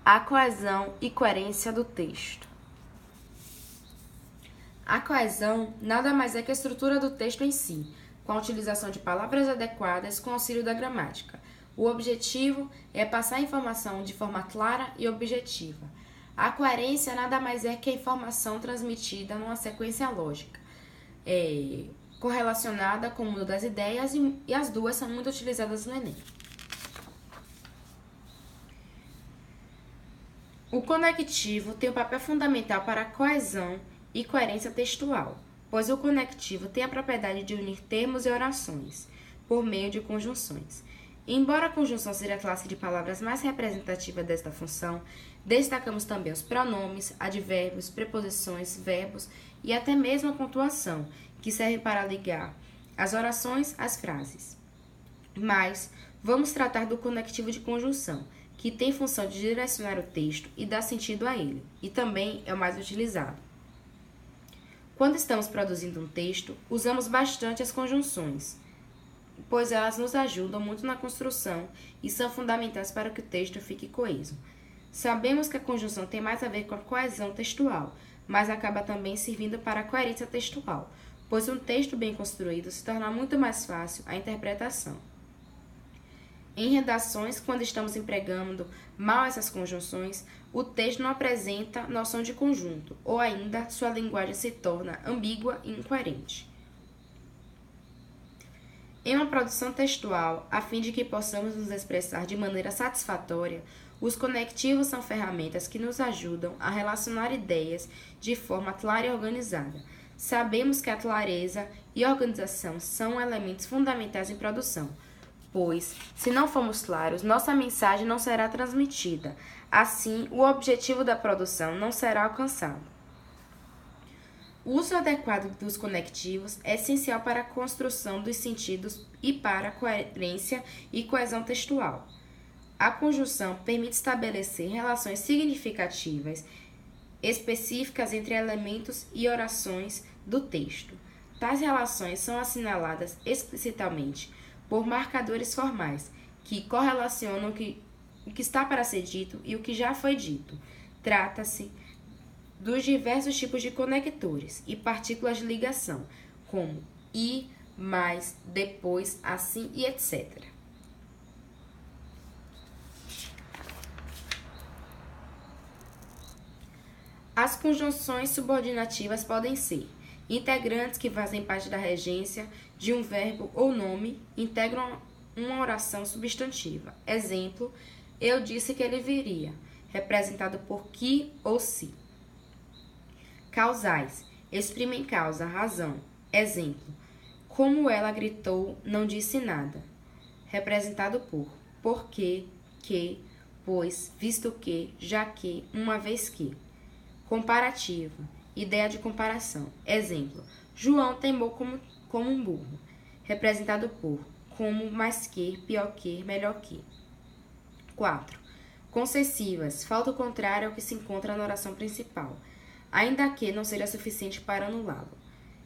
A coesão e coerência do texto. A coesão nada mais é que a estrutura do texto em si, com a utilização de palavras adequadas com auxílio da gramática. O objetivo é passar a informação de forma clara e objetiva. A coerência nada mais é que a informação transmitida numa sequência lógica, correlacionada com o mundo das ideias, e as duas são muito utilizadas no Enem. O conectivo tem um papel fundamental para a coesão e coerência textual, pois o conectivo tem a propriedade de unir termos e orações, por meio de conjunções. Embora a conjunção seja a classe de palavras mais representativa desta função, destacamos também os pronomes, advérbios, preposições, verbos e até mesmo a pontuação, que serve para ligar as orações às frases. Mas vamos tratar do conectivo de conjunção, que tem função de direcionar o texto e dar sentido a ele, e também é o mais utilizado. Quando estamos produzindo um texto, usamos bastante as conjunções, pois elas nos ajudam muito na construção e são fundamentais para que o texto fique coeso. Sabemos que a conjunção tem mais a ver com a coesão textual, mas acaba também servindo para a coerência textual, pois um texto bem construído se torna muito mais fácil a interpretação. Em redações, quando estamos empregando mal essas conjunções, o texto não apresenta noção de conjunto, ou ainda sua linguagem se torna ambígua e incoerente. Em uma produção textual, a fim de que possamos nos expressar de maneira satisfatória, os conectivos são ferramentas que nos ajudam a relacionar ideias de forma clara e organizada. Sabemos que a clareza e a organização são elementos fundamentais em produção, pois, se não formos claros, nossa mensagem não será transmitida. Assim, o objetivo da produção não será alcançado. O uso adequado dos conectivos é essencial para a construção dos sentidos e para a coerência e coesão textual. A conjunção permite estabelecer relações significativas, específicas entre elementos e orações do texto. Tais relações são assinaladas explicitamente por marcadores formais, que correlacionam o que está para ser dito e o que já foi dito. Trata-se dos diversos tipos de conectores e partículas de ligação, como e, mais, depois, assim e etc. As conjunções subordinativas podem ser integrantes que fazem parte da regência de um verbo ou nome, integram uma oração substantiva. Exemplo, eu disse que ele viria, representado por que ou se. Causais, exprimem causa, razão. Exemplo, como ela gritou, não disse nada, representado por porque, que, pois, visto que, já que, uma vez que. Comparativo, ideia de comparação. Exemplo, João teimou como um burro, representado por como, mais que, pior que, melhor que. 4. Concessivas, falta o contrário ao que se encontra na oração principal, ainda que não seja suficiente para anulá-lo.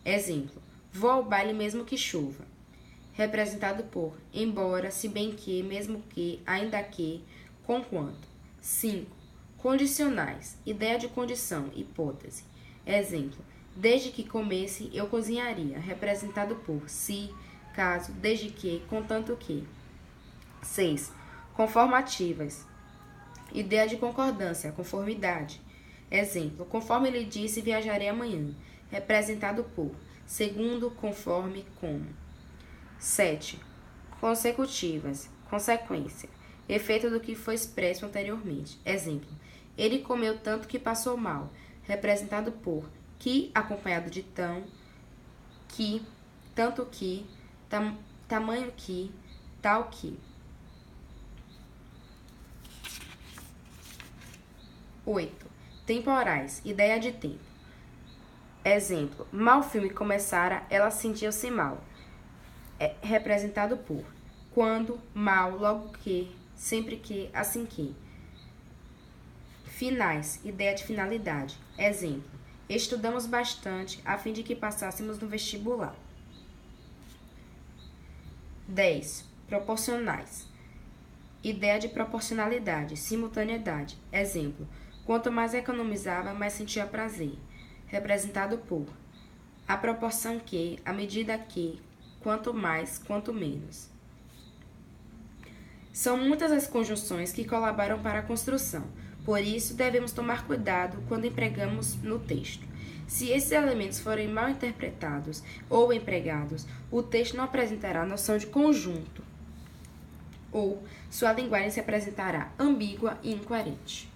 Exemplo, vou ao baile mesmo que chova, representado por embora, se bem que, mesmo que, ainda que, conquanto. 5. Condicionais, ideia de condição, hipótese. Exemplo, desde que comesse, eu cozinharia, representado por se, caso, desde que, contanto que. 6. Conformativas, ideia de concordância, conformidade. Exemplo, conforme ele disse, viajarei amanhã, representado por segundo, conforme, como. 7. Consecutivas, consequência, efeito do que foi expresso anteriormente. Exemplo, ele comeu tanto que passou mal, representado por que, acompanhado de tão, que, tanto que, tamanho que, tal que. 8. Temporais, ideia de tempo. Exemplo, mal o filme começara, ela sentiu-se mal, representado por quando, mal, logo que, sempre que, assim que. Finais, ideia de finalidade. Exemplo, estudamos bastante a fim de que passássemos no vestibular. 10. Proporcionais. Ideia de proporcionalidade, simultaneidade. Exemplo: quanto mais economizava, mais sentia prazer. Representado por a proporção que, a medida que, quanto mais, quanto menos. São muitas as conjunções que colaboram para a construção, por isso devemos tomar cuidado quando empregamos no texto. Se esses elementos forem mal interpretados ou empregados, o texto não apresentará noção de conjunto, ou sua linguagem se apresentará ambígua e incoerente.